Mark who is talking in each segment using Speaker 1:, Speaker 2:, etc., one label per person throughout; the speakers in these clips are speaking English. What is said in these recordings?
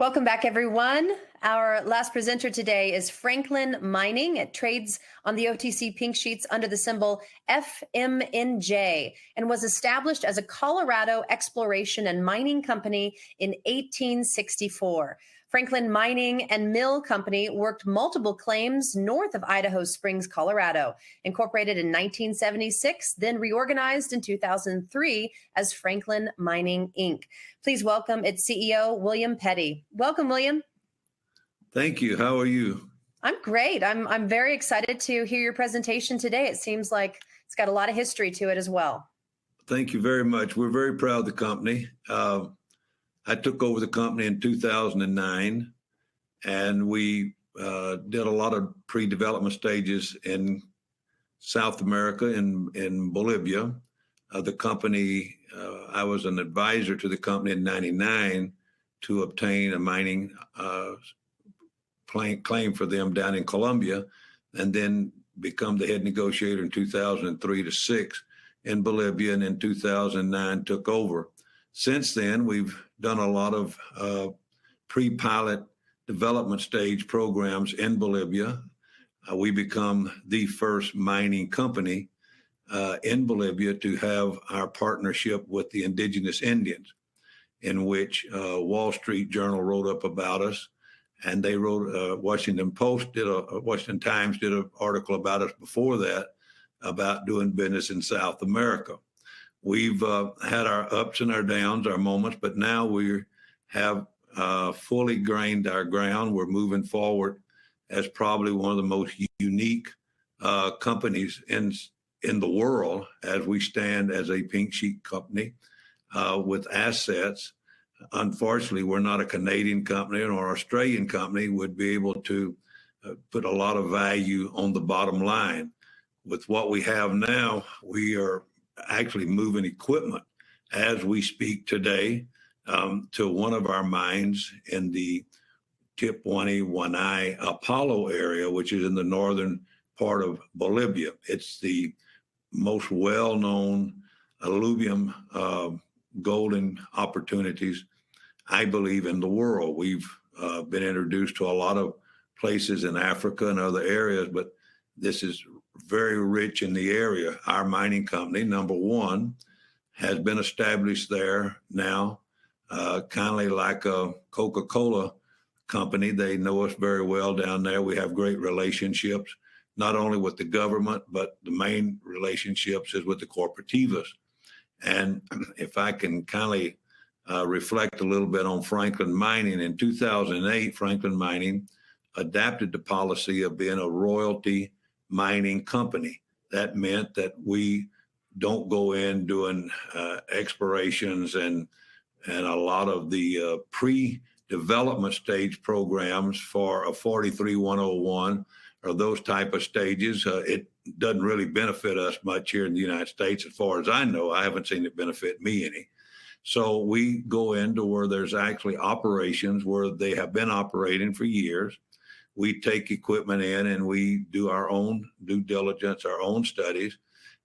Speaker 1: Welcome back, everyone. Our last presenter today is Franklin Mining. It trades on the OTC Pink sheets under the symbol FMNJ and was established as a Colorado exploration and mining company in 1864. Franklin Mining and Mill Company worked multiple claims north of Idaho Springs, Colorado. Incorporated in 1976, then reorganized in 2003 as Franklin Mining, Inc. Please welcome its CEO, Willian Petty. Welcome, William.
Speaker 2: Thank you. How are you?
Speaker 1: I'm great. I'm very excited to hear your presentation today. It seems like it's got a lot of history to it as well.
Speaker 2: Thank you very much. We're very proud of the company. I took over the company in 2009, and we did a lot of pre-development stages in South America, in Bolivia. The company, I was an advisor to the company in '99 to obtain a mining claim for them down in Colombia, and then become the head negotiator in 2003 to 6 in Bolivia, and in 2009 took over. Since then, we've done a lot of pre-pilot development stage programs in Bolivia. We become the first mining company in Bolivia to have our partnership with the indigenous Indians, in which Wall Street Journal wrote up about us, and they wrote Washington Times did an article about us before that, about doing business in South America. We've had our ups and our downs, our moments, but now we have fully grained our ground. We're moving forward as probably one of the most unique companies in the world, as we stand as a pink sheet company with assets. Unfortunately, we're not a Canadian company, or an Australian company would be able to put a lot of value on the bottom line. With what we have now, we are actually moving equipment as we speak today to one of our mines in the Tipuani Apollo area, which is in the northern part of Bolivia. It's the most well-known alluvium golden opportunities, I believe, in the world. We've been introduced to a lot of places in Africa and other areas, but this is very rich in the area. Our mining company, number one, has been established there now, kind of like a Coca-Cola company. They know us very well down there. We have great relationships, not only with the government, but the main relationships is with the cooperativas. And if I can kind of reflect a little bit on Franklin Mining, in 2008, Franklin Mining adapted the policy of being a royalty mining company. That meant that we don't go in doing explorations and a lot of the pre-development stage programs for a 43-101 or those type of stages. It doesn't really benefit us much here in the United States. As far as I know, I haven't seen it benefit me any. So we go into where there's actually operations where they have been operating for years. We take equipment in and we do our own due diligence, our own studies,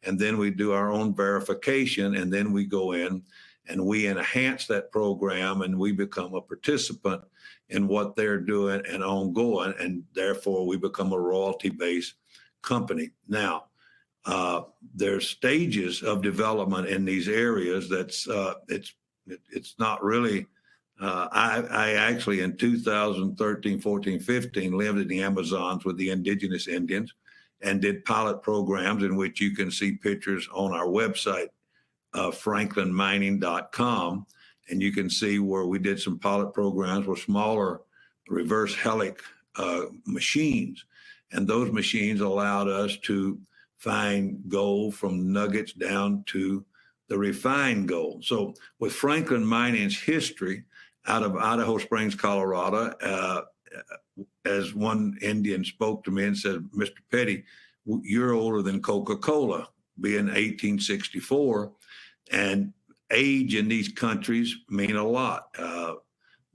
Speaker 2: and then we do our own verification, and then we go in and we enhance that program, and we become a participant in what they're doing and ongoing, and therefore we become a royalty-based company. Now, there's stages of development in these areas that's it's not really. I actually, in 2013, 14, 15, lived in the Amazons with the indigenous Indians and did pilot programs, in which you can see pictures on our website, franklinmining.com. And you can see where we did some pilot programs with smaller reverse helic machines. And those machines allowed us to find gold from nuggets down to the refined gold. So with Franklin Mining's history out of Idaho Springs, Colorado, as one Indian spoke to me and said, "Mr. Petty, you're older than Coca-Cola," being 1864, and age in these countries mean a lot.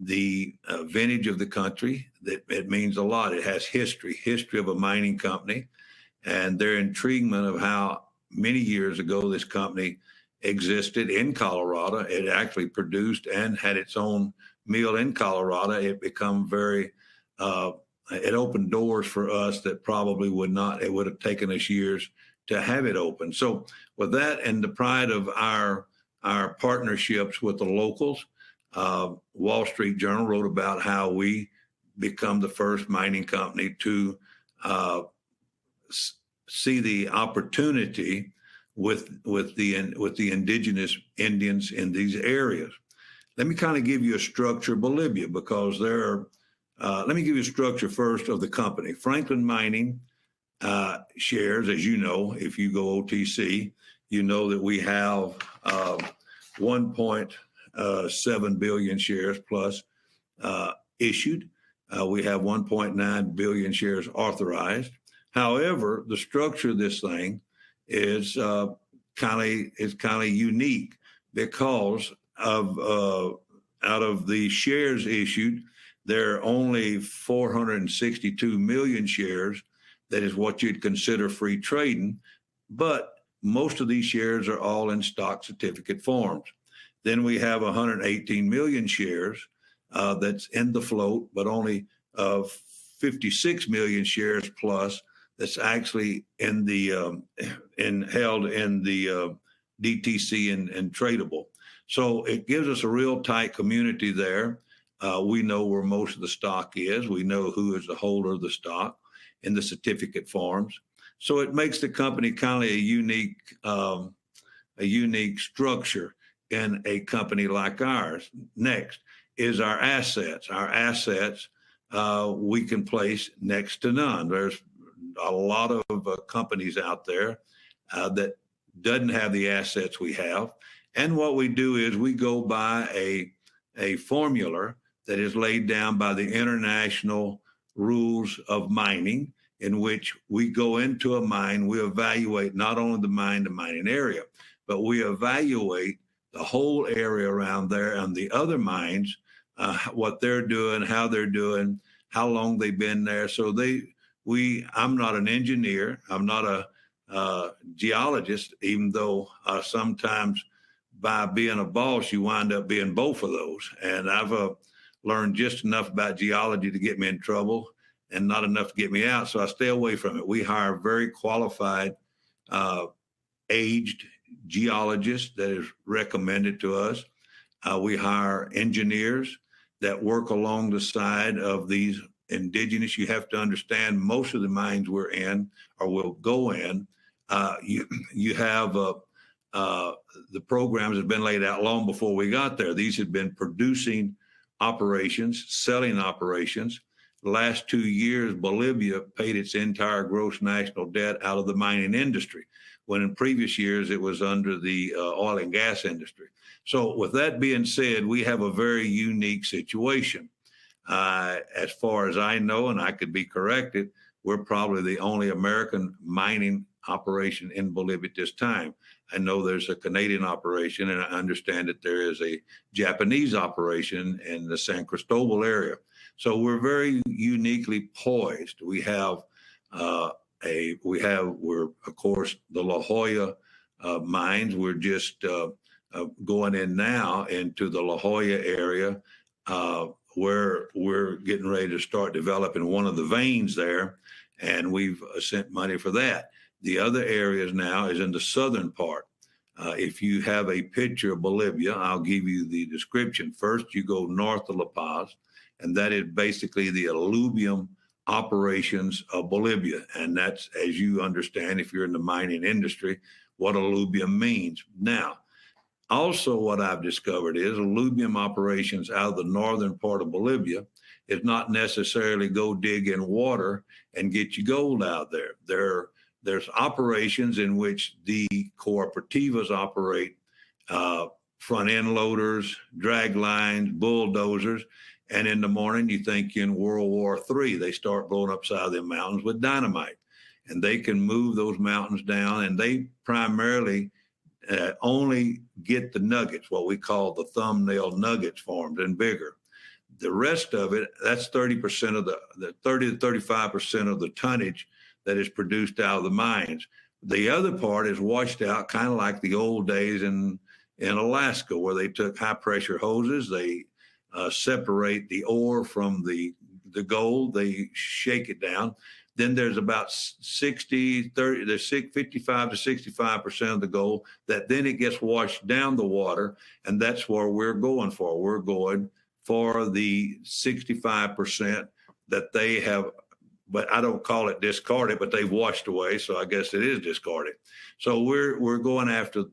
Speaker 2: The vintage of the country, it means a lot. It has history of a mining company, and their intriguement of how many years ago this company existed in Colorado. It actually produced and had its own mill in Colorado, it become very, it opened doors for us that probably would not, it would have taken us years to have it open. So with that and the pride of our partnerships with the locals, Wall Street Journal wrote about how we become the first mining company to see the opportunity with the indigenous Indians in these areas. Let me kind of give you a structure of Bolivia, because let me give you a structure first of the company. Franklin Mining shares, as you know, if you go OTC, you know that we have 1.7 billion shares plus issued. We have 1.9 billion shares authorized. However, the structure of this thing is kind of unique, because of out of the shares issued, there are only 462 million shares. That is what you'd consider free trading, but most of these shares are all in stock certificate forms. Then we have 118 million shares that's in the float, but only 56 million shares plus that's actually in the held in the DTC and tradable. So it gives us a real tight community there. We know where most of the stock is. We know who is the holder of the stock in the certificate forms. So it makes the company kind of a unique structure in a company like ours. Next is our assets. Our assets we can place next to none. There's a lot of companies out there that doesn't have the assets we have. And what we do is we go by a formula that is laid down by the international rules of mining, in which we go into a mine, we evaluate not only the mining area, but we evaluate the whole area around there and the other mines, what they're doing, how they're doing, how long they've been there. So I'm not an engineer, I'm not a geologist, even though sometimes by being a boss, you wind up being both of those. And I've learned just enough about geology to get me in trouble and not enough to get me out. So I stay away from it. We hire very qualified, aged geologists that is recommended to us. We hire engineers that work along the side of these indigenous. You have to understand most of the mines we're in or will go in. You have the programs have been laid out long before we got there. These had been producing operations, selling operations. The last 2 years, Bolivia paid its entire gross national debt out of the mining industry, when in previous years it was under the oil and gas industry. So with that being said, we have a very unique situation. As far as I know, and I could be corrected, we're probably the only American mining operation in Bolivia at this time. I know there's a Canadian operation, and I understand that there is a Japanese operation in the San Cristobal area. So we're very uniquely poised. We're of course the La Jolla mines. We're just going in now into the La Jolla area, where we're getting ready to start developing one of the veins there, and we've sent money for that. The other areas now is in the southern part. If you have a picture of Bolivia, I'll give you the description. First, you go north of La Paz, and that is basically the alluvium operations of Bolivia. And that's, as you understand, if you're in the mining industry, what alluvium means. Now, also what I've discovered is alluvium operations out of the northern part of Bolivia is not necessarily go dig in water and get you gold out there. There's operations in which the cooperativas operate, front end loaders, drag lines, bulldozers, and in the morning you think in World War III, they start blowing upside the mountains with dynamite, and they can move those mountains down, and they primarily only get the nuggets, what we call the thumbnail nuggets formed and bigger. The rest of it, that's 30% of the 30 to 35% of the tonnage that is produced out of the mines. The other part is washed out, kind of like the old days in Alaska, where they took high pressure hoses, they separate the ore from the gold. They shake it down. Then there's about 55 to 65% of the gold that then it gets washed down the water, and that's where we're going for. We're going for the 65% that they have, but I don't call it discarded, but they've washed away, so I guess it is discarded. So we're after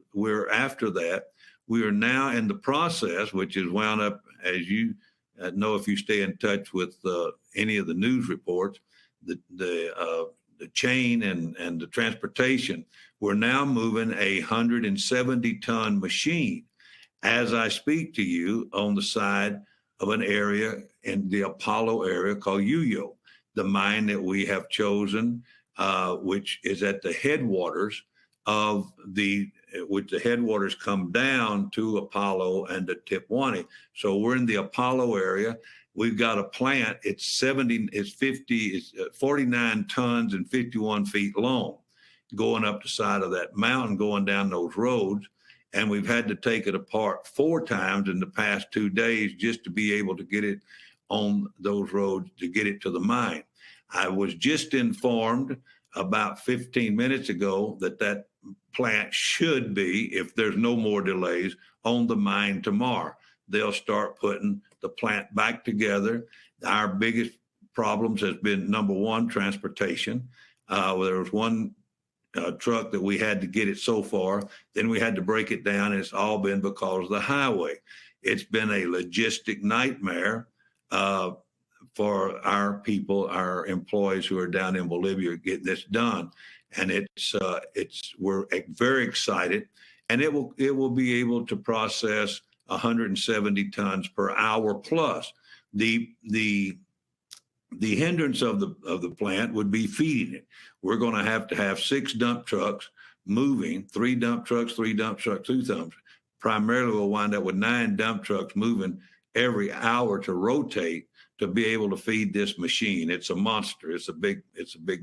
Speaker 2: that. We are now in the process, which is wound up, as you know, if you stay in touch with any of the news reports, the chain and the transportation. We're now moving a 170-ton machine as I speak to you on the side of an area in the Apollo area called Uyo, the mine that we have chosen, which is at the headwaters of which the headwaters come down to Apollo and to Tipuani. So we're in the Apollo area. We've got a plant. It's 49 tons and 51 feet long, going up the side of that mountain, going down those roads. And we've had to take it apart 4 times in the past 2 days just to be able to get it on those roads to get it to the mine. I was just informed about 15 minutes ago that plant should be, if there's no more delays, on the mine tomorrow. They'll start putting the plant back together. Our biggest problems has been, number one, transportation. There was one truck that we had to get it so far. Then we had to break it down, and it's all been because of the highway. It's been a logistic nightmare for our people, our employees who are down in Bolivia getting this done. And we're very excited, and it will be able to process 170 tons per hour plus. The hindrance of the plant would be feeding it. We're going to have 6 dump trucks moving, 3 dump trucks, 2 dumps. Primarily, we'll wind up with 9 dump trucks moving every hour to rotate to be able to feed this machine. It's a monster. It's a big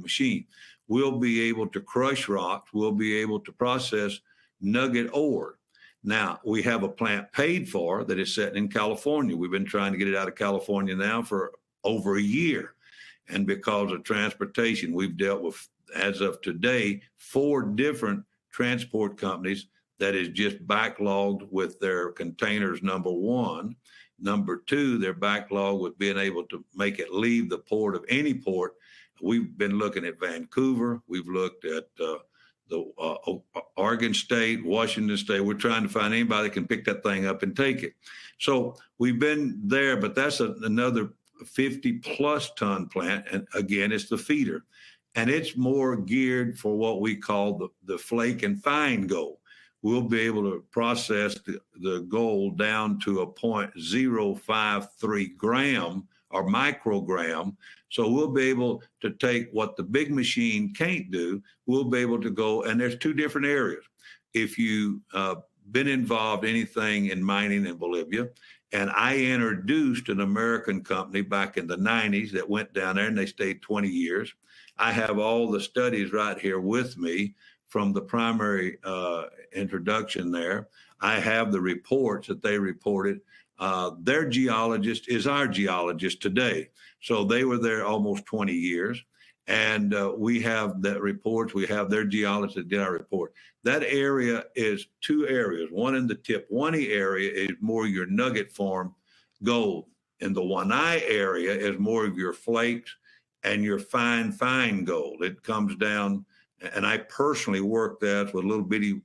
Speaker 2: machine. We'll be able to crush rocks. We'll be able to process nugget ore. Now, we have a plant paid for that is sitting in California. We've been trying to get it out of California now for over a year. And because of transportation, we've dealt with, as of today, 4 different transport companies that is just backlogged with their containers, number one. Number 2, they're backlogged with being able to make it leave the port of any port. We've been looking at Vancouver. We've looked at Oregon State, Washington State. We're trying to find anybody that can pick that thing up and take it. So we've been there, but that's another 50-plus ton plant. And again, it's the feeder. And it's more geared for what we call the flake and fine gold. We'll be able to process the gold down to a 0.053 gram or microgram. So we'll be able to take what the big machine can't do. We'll be able to go, and there's 2 different areas. If you've been involved anything in mining in Bolivia, and I introduced an American company back in the 90s that went down there, and they stayed 20 years. I have all the studies right here with me from the primary introduction there. I have the reports that they reported. Their geologist is our geologist today. So they were there almost 20 years. And we have that reports. We have their geologist that did our report. That area is 2 areas. One in the Tipuani area is more your nugget form gold. In the Wanai area is more of your flakes and your fine gold. It comes down, and I personally worked that with a little bitty,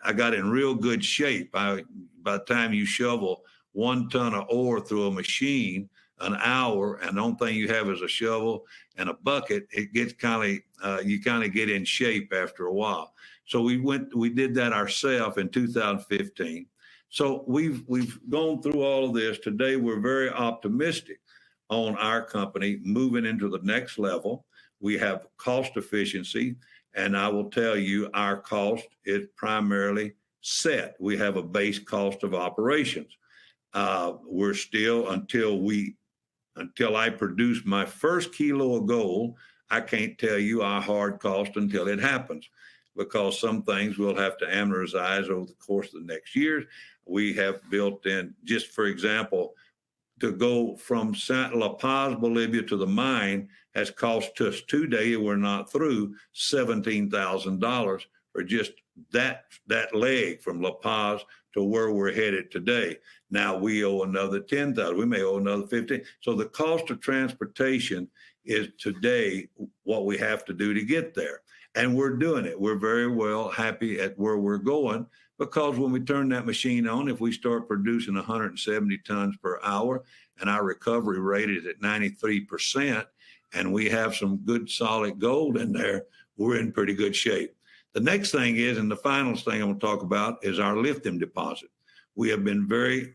Speaker 2: I got in real good shape. By the time you shovel 1 ton of ore through a machine, an hour, and the only thing you have is a shovel and a bucket, it gets you kind of get in shape after a while. So we did that ourselves in 2015. So we've gone through all of this. Today, we're very optimistic on our company moving into the next level. We have cost efficiency, and I will tell you our cost is primarily set. We have a base cost of operations. We're still, until I produce my first kilo of gold, I can't tell you our hard cost until it happens. because some things we'll have to amortize over the course of the next years. We have built in, just for example, to go from La Paz, Bolivia to the mine has cost us today, we're not through, $17,000 for just that leg from La Paz to where we're headed today. Now we owe another $10,000. We may owe another $15,000. So the cost of transportation is today what we have to do to get there. And we're doing it. We're very well happy at where we're going, because when we turn that machine on, if we start producing 170 tons per hour and our recovery rate is at 93%, and we have some good solid gold in there, we're in pretty good shape. The next thing is, and the final thing I'm going to talk about, is our lithium deposit. We have been very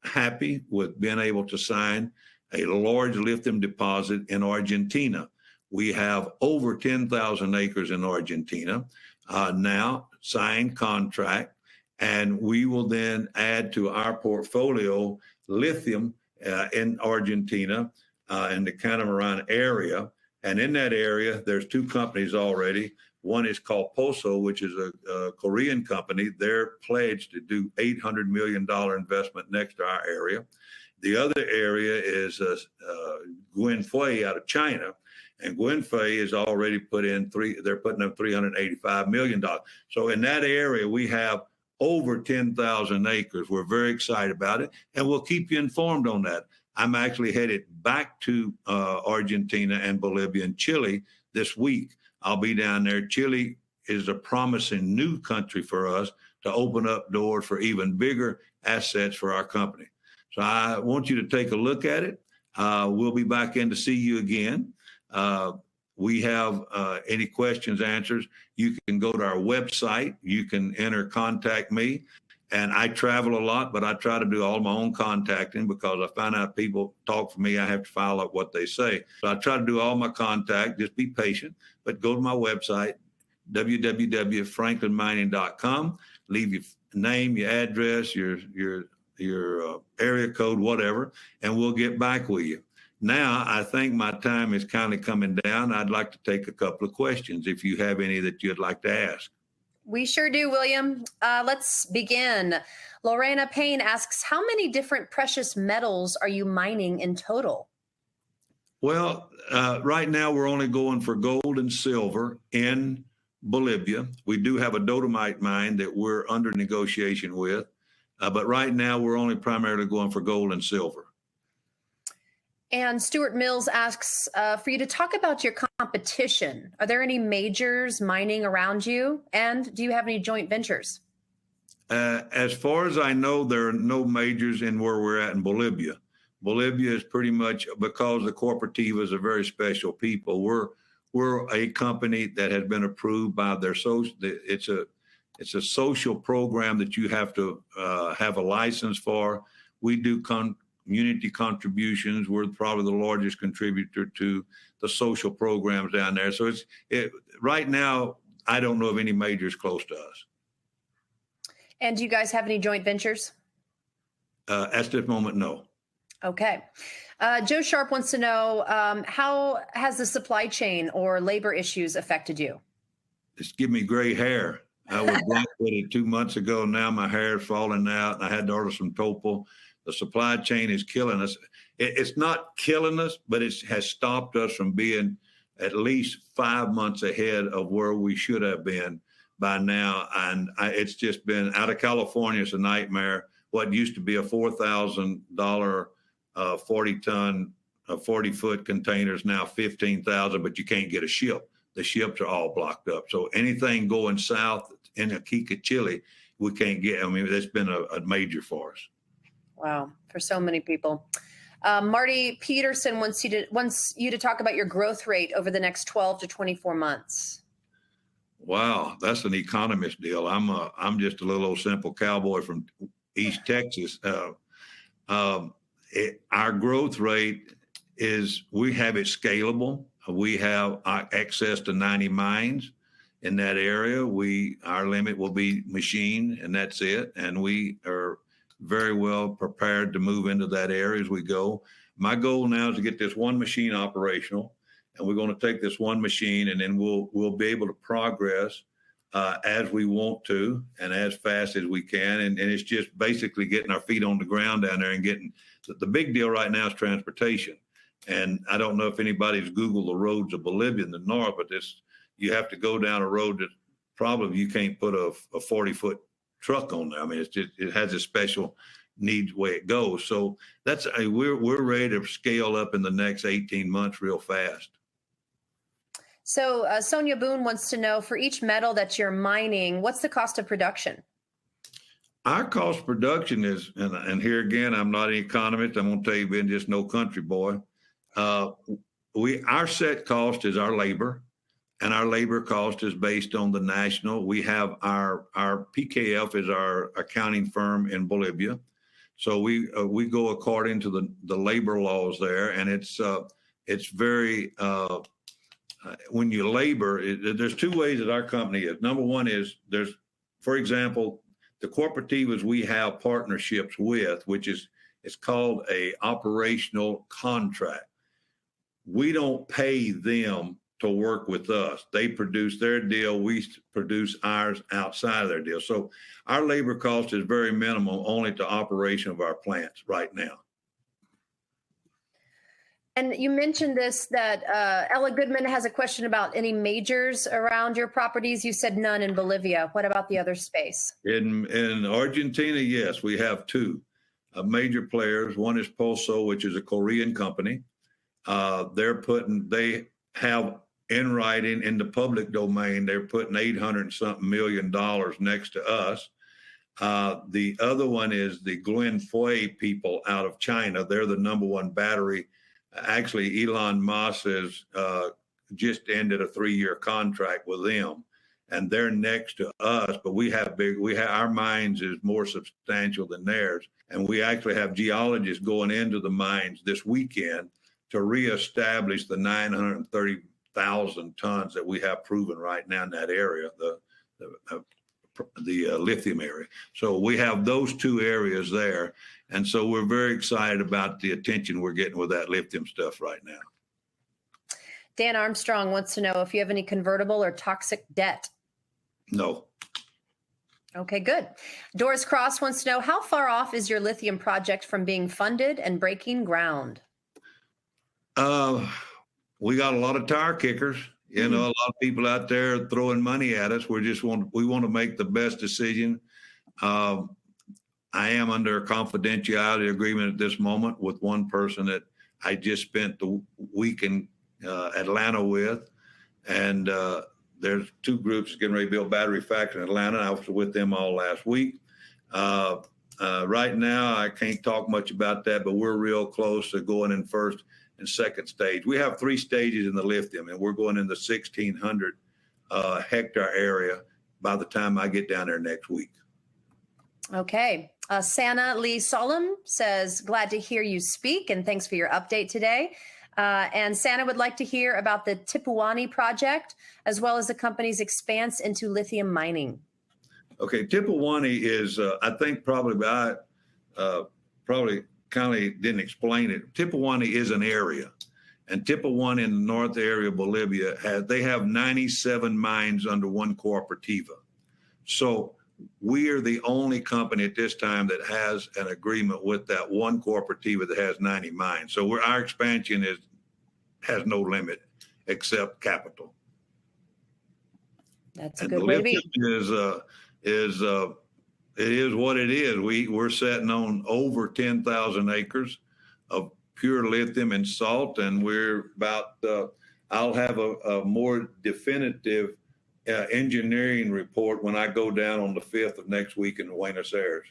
Speaker 2: happy with being able to sign a large lithium deposit in Argentina. We have over 10,000 acres in Argentina now, signed contract, and we will then add to our portfolio lithium in Argentina, in the Catamaran area. And in that area, there's two companies already. One is called Poso, which is a Korean company. They're pledged to do $800 million investment next to our area. The other area is Guinfei out of China. And Guinfei is already they're putting up $385 million. So in that area, we have over 10,000 acres. We're very excited about it, and we'll keep you informed on that. I'm actually headed back to Argentina and Bolivia and Chile this week. I'll be down there. Chile is a promising new country for us to open up doors for even bigger assets for our company. So I want you to take a look at it. We'll be back in to see you again. We have any questions, answers. You can go to our website. You can enter contact me. And I travel a lot, but I try to do all my own contacting, because I find out people talk for me. I have to follow up what they say. So I try to do all my contact. Just be patient, but go to my website, www.franklinmining.com. Leave your name, your address, your area code, whatever, and we'll get back with you. Now, I think my time is kind of coming down. I'd like to take a couple of questions if you have any that you'd like to ask.
Speaker 1: We sure do, William. Let's begin. Lorena Payne asks, how many different precious metals are you mining in total?
Speaker 2: Well, right now we're only going for gold and silver in Bolivia. We do have a dolomite mine that we're under negotiation with, but right now we're only primarily going for gold and silver.
Speaker 1: And Stuart Mills asks for you to talk about your competition. Are there any majors mining around you? And do you have any joint ventures?
Speaker 2: As far as I know, there are no majors in where we're at in Bolivia. Bolivia is pretty much, because the Cooperativas are very special people. We're a company that has been approved by their social. It's a social program that you have to have a license for. We do community contributions. We're probably the largest contributor to the social programs down there. So right now, I don't know of any majors close to us.
Speaker 1: And do you guys have any joint ventures?
Speaker 2: At this moment, no.
Speaker 1: Okay. Joe Sharp wants to know, how has the supply chain or labor issues affected you?
Speaker 2: It's giving me gray hair. I was black-footed 2 months ago. Now my hair is falling out, and I had to order some Topol. The supply chain is killing us. It's not killing us, but it has stopped us from being at least 5 months ahead of where we should have been by now. And it's just been, out of California, it's a nightmare. What used to be a $4,000 40-ton, 40-foot container is now $15,000, but you can't get a ship. The ships are all blocked up. So anything going south in Iquique, Chile, we can't get. I mean, that's been a major for us.
Speaker 1: Wow, for so many people. Marty Peterson wants you to talk about your growth rate over the next 12 to 24 months.
Speaker 2: Wow, that's an economist deal. I'm just a little old simple cowboy from East Texas. Our growth rate is, we have it scalable. We have access to 90 mines in that area. Our limit will be machine, and that's it. And we are very well prepared to move into that area as we go. My goal now is to get this one machine operational, and we're going to take this one machine, and then we'll be able to progress as we want to and as fast as we can. And it's just basically getting our feet on the ground down there and getting the big deal right now is transportation. And I don't know if anybody's Googled the roads of Bolivia in the north, but you have to go down a road that probably you can't put a 40-foot truck on there. I mean, it has a special needs way it goes. So we're ready to scale up in the next 18 months real fast.
Speaker 1: So Sonia Boone wants to know, for each metal that you're mining, what's the cost of production?
Speaker 2: Our cost of production is, and here again, I'm not an economist. I'm going to tell you, being just no country boy. Our set cost is our labor, and our labor cost is based on the national. We have our PKF is our accounting firm in Bolivia. So we go according to the labor laws there, and it's very, when you labor, there's two ways that our company is. Number one is for example, the cooperativas we have partnerships with, which is, it's called a operational contract. We don't pay them to work with us. They produce their deal. We produce ours outside of their deal. So our labor cost is very minimal, only to operation of our plants right now.
Speaker 1: And you mentioned that Ella Goodman has a question about any majors around your properties. You said none in Bolivia. What about the other space? In
Speaker 2: Argentina, yes, we have two major players. One is Pulso, which is a Korean company. They have in writing in the public domain, they're putting $800-something million next to us. The other one is the Glenfui people out of China. They're the number one battery. Actually, Elon Musk has just ended a 3-year contract with them, and they're next to us. But our mines is more substantial than theirs, and we actually have geologists going into the mines this weekend to reestablish the 930,000 tons that we have proven right now in that area, the lithium area. So we have those two areas there. And so we're very excited about the attention we're getting with that lithium stuff right now.
Speaker 1: Dan Armstrong wants to know if you have any convertible or toxic debt.
Speaker 2: No.
Speaker 1: Okay, good. Doris Cross wants to know, how far off is your lithium project from being funded and breaking ground?
Speaker 2: We got a lot of tire kickers. You know, a lot of people out there throwing money at us. We want to make the best decision. I am under a confidentiality agreement at this moment with one person that I just spent the week in Atlanta with. And there's two groups getting ready to build battery factory in Atlanta. I was with them all last week. Right now, I can't talk much about that, but we're real close to going in first and second stage. We have 3 stages in the lithium, and we're going in the 1,600 hectare area by the time I get down there next week.
Speaker 1: Okay. Santa Lee Solom says, glad to hear you speak, and thanks for your update today. And Santa would like to hear about the Tipuani Project, as well as the company's expanse into lithium mining.
Speaker 2: Okay, Tipuani is, I think probably kind of didn't explain it. Tipuani is an area, and Tipuani in the north area of Bolivia they have 97 mines under one cooperativa. So we are the only company at this time that has an agreement with that one cooperativa that has 90 mines. So our expansion has no limit except capital.
Speaker 1: That's a good way to be.
Speaker 2: It is what it is. We're sitting on over 10,000 acres of pure lithium and salt, and we're about. I'll have a more definitive engineering report when I go down on the 5th of next week in Buenos Aires.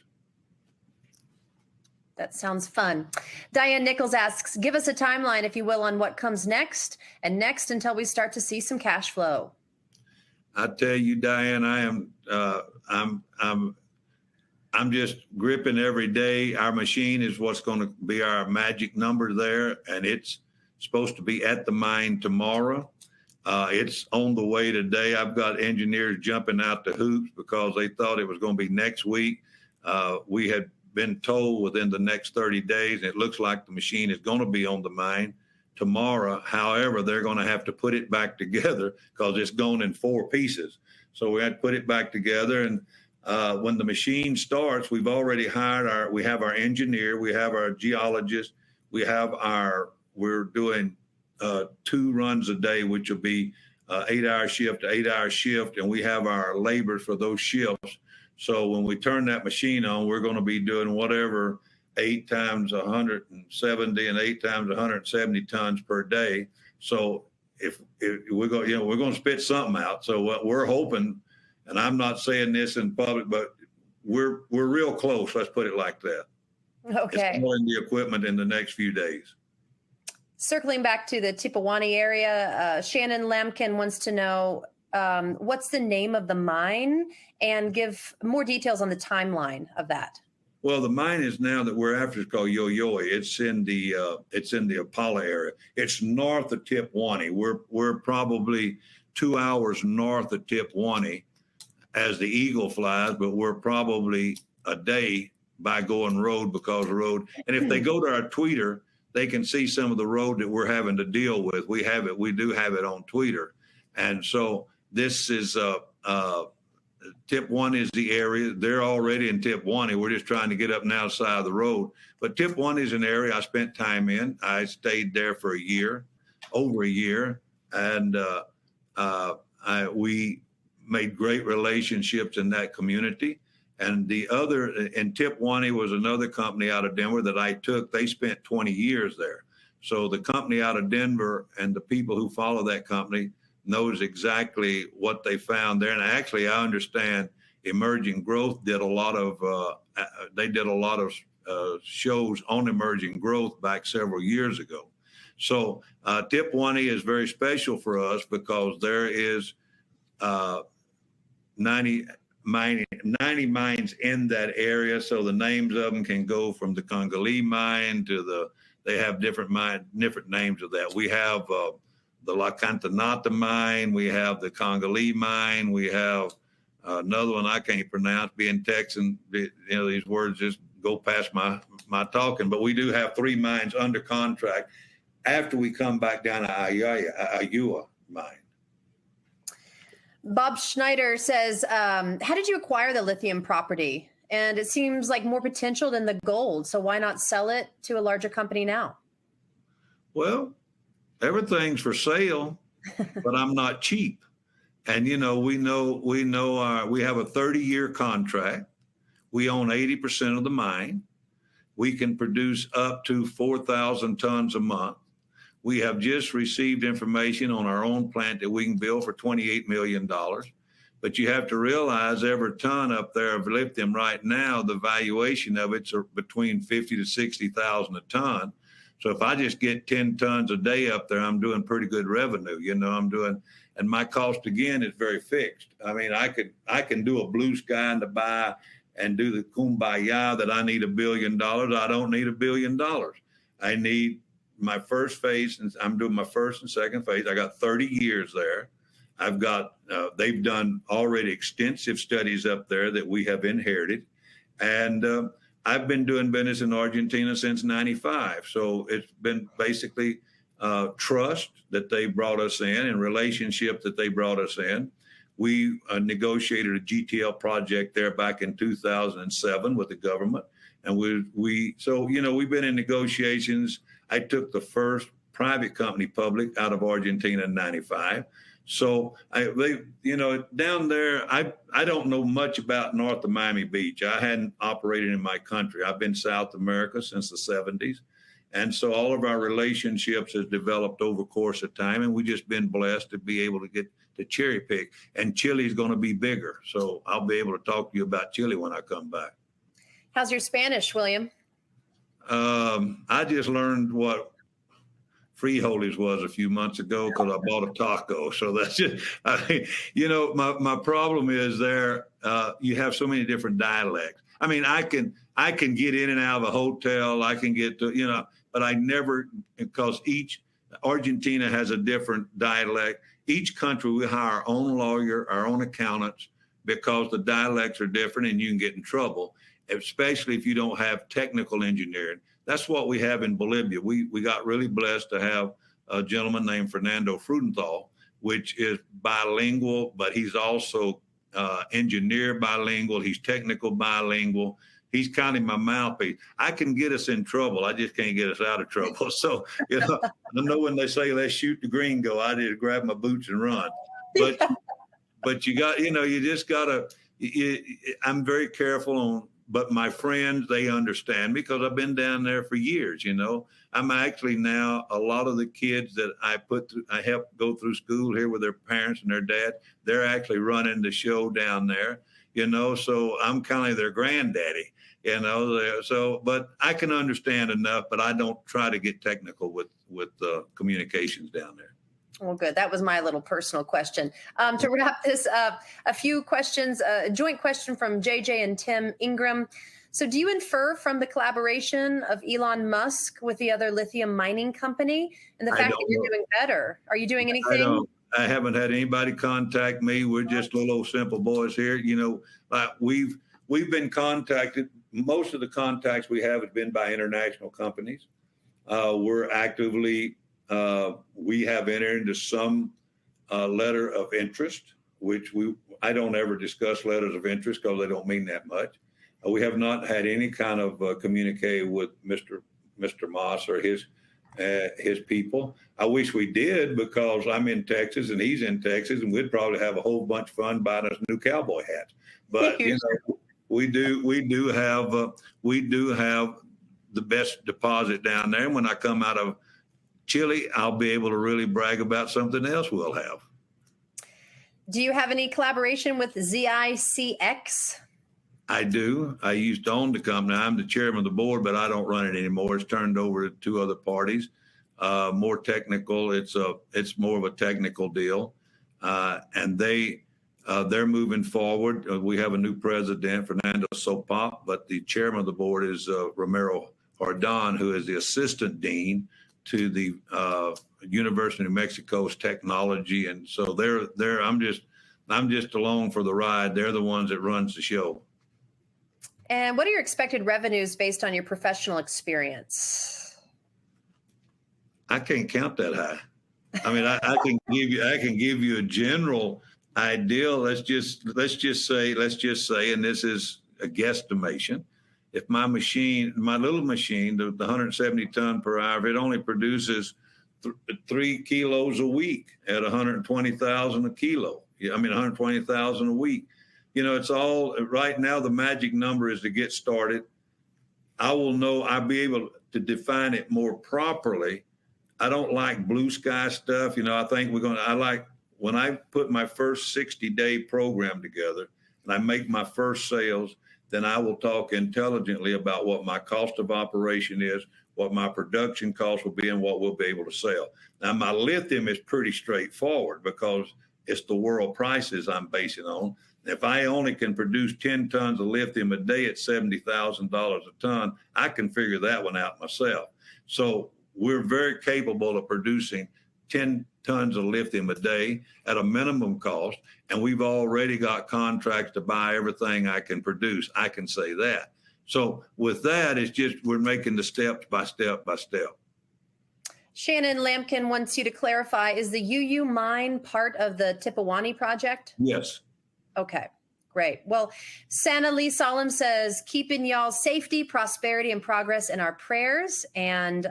Speaker 1: That sounds fun. Diane Nichols asks, give us a timeline, if you will, on what comes next and next until we start to see some cash flow.
Speaker 2: I tell you, Diane, I'm just gripping every day. Our machine is what's going to be our magic number there, and it's supposed to be at the mine tomorrow. It's on the way today. I've got engineers jumping out the hoops because they thought it was going to be next week. We had been told within the next 30 days, and it looks like the machine is going to be on the mine tomorrow. However, they're going to have to put it back together because it's gone in 4 pieces. So we had to put it back together. And when the machine starts, we've already hired we have our engineer, we have our geologist, we're doing 2 runs a day, which will be 8-hour shift to 8-hour shift. And we have our labor for those shifts. So when we turn that machine on, we're going to be doing whatever 8 times 170 and 8 times 170 tons per day. So if we're going, we're going to spit something out. So what we're hoping, and I'm not saying this in public, but we're real close. Let's put it like that.
Speaker 1: Okay.
Speaker 2: Installing the equipment in the next few days.
Speaker 1: Circling back to the Tipuani area, Shannon Lamkin wants to know what's the name of the mine and give more details on the timeline of that.
Speaker 2: Well, the mine is now that we're after is called Yoyoy. It's in the Apollo area. It's north of Tipuani. We're probably 2 hours north of Tipuani as the eagle flies, but we're probably a day by going road because the road. And if they go to our Twitter, they can see some of the road that we're having to deal with. We do have it on Twitter. And so this is Tipuani is the area. They're already in Tipuani. We're just trying to get up and outside of the road. But Tipuani is an area I spent time in. I stayed there for over a year. And we made great relationships in that community. And the other, in Tipuani was another company out of Denver that I took. They spent 20 years there. So the company out of Denver and the people who follow that company knows exactly what they found there. And actually, I understand Emerging Growth did a lot of, shows on emerging growth back several years ago. So Tipuani is very special for us because there is 90 mines in that area. So the names of them can go from the Congolese mine to they have different names of that. We have the La Cantanata mine, we have the Congolese mine, we have another one I can't pronounce, being Texan, these words just go past my talking, but we do have 3 mines under contract after we come back down to Ayua mine.
Speaker 1: Bob Schneider says, how did you acquire the lithium property? And it seems like more potential than the gold. So why not sell it to a larger company now? Well,
Speaker 2: everything's for sale, but I'm not cheap. And, we have a 30-year contract. We own 80% of the mine. We can produce up to 4,000 tons a month. We have just received information on our own plant that we can build for $28 million. But you have to realize every ton up there of lithium right now, the valuation of it's between 50 to 60,000 a ton. So if I just get 10 tons a day up there, I'm doing pretty good revenue. And my cost again is very fixed. I mean, I can do a blue sky in the buy and do the kumbaya that I need $1 billion. I don't need $1 billion. I need my first phase, and I'm doing my first and second phase. I got 30 years there. I've got, they've done already extensive studies up there that we have inherited. And I've been doing business in Argentina since '95. So it's been basically trust that they brought us in and relationship that they brought us in. We negotiated a GTL project there back in 2007 with the government. And we've been in negotiations. I took the first private company public out of Argentina in '95. So down there, I don't know much about north of Miami Beach. I hadn't operated in my country. I've been South America since the '70s. And so all of our relationships has developed over the course of time. And we've just been blessed to be able to get to cherry pick. And Chile is going to be bigger. So I'll be able to talk to you about Chile when I come back.
Speaker 1: How's your Spanish, William?
Speaker 2: I just learned what frijoles was a few months ago because I bought a taco. So that's just, my problem is there, you have so many different dialects. I mean, I can get in and out of a hotel. I can get to, but I never, because Argentina has a different dialect. Each country, we hire our own lawyer, our own accountants, because the dialects are different and you can get in trouble, especially if you don't have technical engineering. That's what we have in Bolivia. We got really blessed to have a gentleman named Fernando Frudenthal, which is bilingual, but he's also engineer bilingual. He's technical bilingual. He's kind of my mouthpiece. I can get us in trouble. I just can't get us out of trouble. So, I know when they say, let's shoot the green go, I just grab my boots and run. But you got, you just got to, I'm very careful on, but my friends, they understand because I've been down there for years, I'm actually now, a lot of the kids that I help go through school here with their parents and their dad, they're actually running the show down there, so I'm kind of their granddaddy, so, but I can understand enough, but I don't try to get technical with communications down there.
Speaker 1: Well, good. That was my little personal question. To wrap this up, a few questions, a joint question from JJ and Tim Ingram. So do you infer from the collaboration of Elon Musk with the other lithium mining company and the fact that you're doing better? Are you doing anything?
Speaker 2: I haven't had anybody contact me. We're just little old simple boys here. We've been contacted. Most of the contacts we have been by international companies. We're actively, we have entered into some letter of interest, which I don't ever discuss letters of interest because they don't mean that much. We have not had any kind of communique with Mr. Moss or his people. I wish we did because I'm in Texas and he's in Texas, and we'd probably have a whole bunch of fun buying us new cowboy hats. But we do have the best deposit down there. And when I come out of Chile, I'll be able to really brag about something else we'll have.
Speaker 1: Do you have any collaboration with ZICX?
Speaker 2: I do. I used to own the company. I'm the chairman of the board, but I don't run it anymore. It's turned over to two other parties. More technical. It's more of a technical deal, and they're moving forward. We have a new president, Fernando Sopop, but the chairman of the board is Romero Jardon, who is the assistant dean to the University of New Mexico's technology, and so they're. I'm just along for the ride. They're the ones that runs the show.
Speaker 1: And what are your expected revenues based on your professional experience?
Speaker 2: I can't count that high. I mean, I can give you a general idea. Let's just say, and this is a guesstimation. If my little machine, the 170 ton per hour, it only produces 3 kilos a week at 120,000 a kilo. I mean, 120,000 a week. It's all right now. The magic number is to get started. I'll be able to define it more properly. I don't like blue sky stuff. I think I like when I put my first 60-day program together and I make my first sales, then I will talk intelligently about what my cost of operation is, what my production cost will be, and what we'll be able to sell. Now, my lithium is pretty straightforward because it's the world prices I'm basing on. If I only can produce 10 tons of lithium a day at $70,000 a ton, I can figure that one out myself. So we're very capable of producing 10 tons of lithium a day at a minimum cost, and we've already got contracts to buy everything I can produce. I can say that. So with that, it's just we're making the steps by step by step.
Speaker 1: Shannon Lampkin wants you to clarify, is the UU mine part of the Tipuani Project?
Speaker 2: Yes.
Speaker 1: Okay, great. Well, Santa Lee Solemn says, keeping y'all's safety, prosperity, and progress in our prayers. And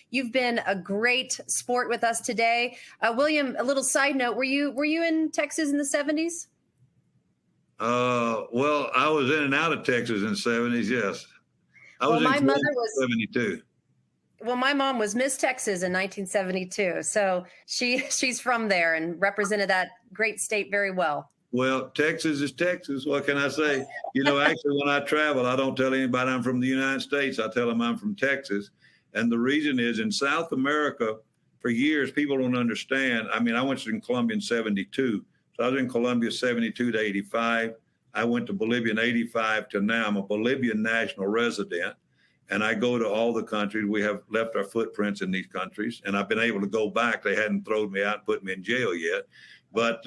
Speaker 1: you've been a great sport with us today. William, a little side note, were you in Texas in the 70s?
Speaker 2: Well, I was in and out of Texas in the 70s, yes. I was
Speaker 1: my
Speaker 2: in
Speaker 1: mother was
Speaker 2: 72.
Speaker 1: Well, my mom was Miss Texas in 1972. So she's from there and represented that great state very well.
Speaker 2: Well, Texas is Texas. What can I say? Actually, when I travel, I don't tell anybody I'm from the United States. I tell them I'm from Texas. And the reason is in South America, for years, people don't understand. I mean, I went to Colombia in 72. So I was in Colombia 72 to 85. I went to Bolivia in 85 to now. I'm a Bolivian national resident. And I go to all the countries. We have left our footprints in these countries. And I've been able to go back. They hadn't thrown me out and put me in jail yet. But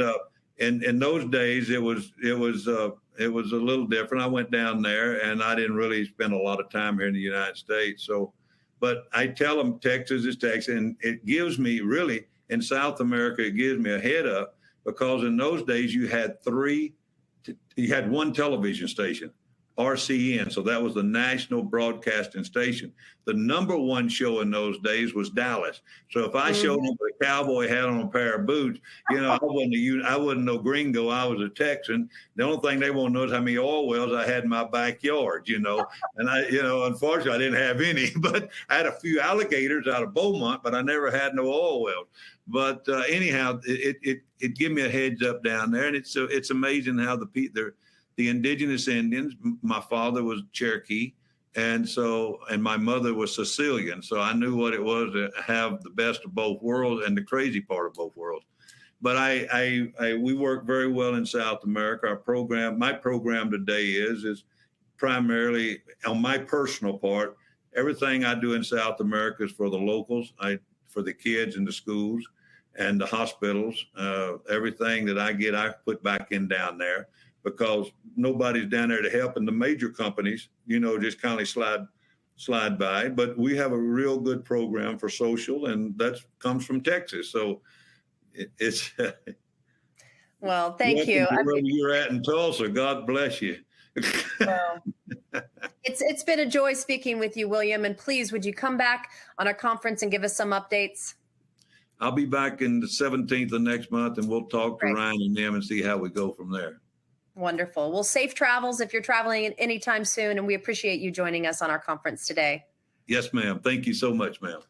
Speaker 2: in those days, it was a little different. I went down there, and I didn't really spend a lot of time here in the United States. So, but I tell them Texas is Texas, and it gives me really in South America, it gives me a head up because in those days you had 3 you had one television station, RCN. So that was the national broadcasting station. The number one show in those days was Dallas. So if I showed up with a cowboy hat on a pair of boots, I wasn't no gringo. I was a Texan. The only thing they want to know is how many oil wells I had in my backyard, And unfortunately I didn't have any, but I had a few alligators out of Beaumont, but I never had no oil wells. But anyhow, it gave me a heads up down there. And it's amazing how the indigenous Indians, my father was Cherokee, and my mother was Sicilian. So I knew what it was to have the best of both worlds and the crazy part of both worlds. But we work very well in South America. My program today is primarily on my personal part. Everything I do in South America is for the locals, for the kids in the schools and the hospitals. Everything that I get, I put back in down there, because nobody's down there to help, and the major companies, just kind of slide by. But we have a real good program for social, and that comes from Texas. So it's
Speaker 1: well, thank you.
Speaker 2: Wherever you're at in Tulsa, God bless you.
Speaker 1: Well, it's been a joy speaking with you, William. And please, would you come back on our conference and give us some updates?
Speaker 2: I'll be back in the 17th of next month, and we'll talk to Ryan and them and see how we go from there.
Speaker 1: Wonderful. Well, safe travels if you're traveling anytime soon, and we appreciate you joining us on our conference today.
Speaker 2: Yes, ma'am. Thank you so much, ma'am.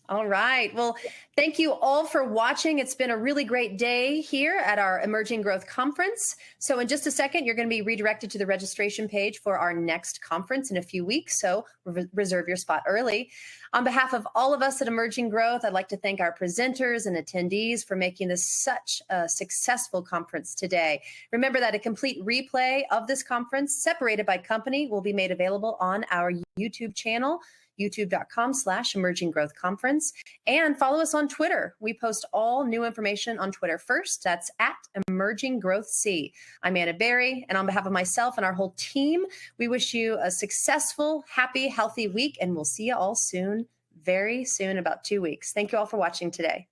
Speaker 1: All right. Well, thank you all for watching. It's been a really great day here at our Emerging Growth Conference. So in just a second, you're going to be redirected to the registration page for our next conference in a few weeks. So reserve your spot early. On behalf of all of us at Emerging Growth, I'd like to thank our presenters and attendees for making this such a successful conference today. Remember that a complete replay of this conference, separated by company, will be made available on our YouTube channel, youtube.com/Emerging Growth Conference, and follow us on Twitter. We post all new information on Twitter first. That's at Emerging Growth C. I'm Anna Berry, and on behalf of myself and our whole team, we wish you a successful, happy, healthy week, and we'll see you all soon, very soon, about 2 weeks. Thank you all for watching today.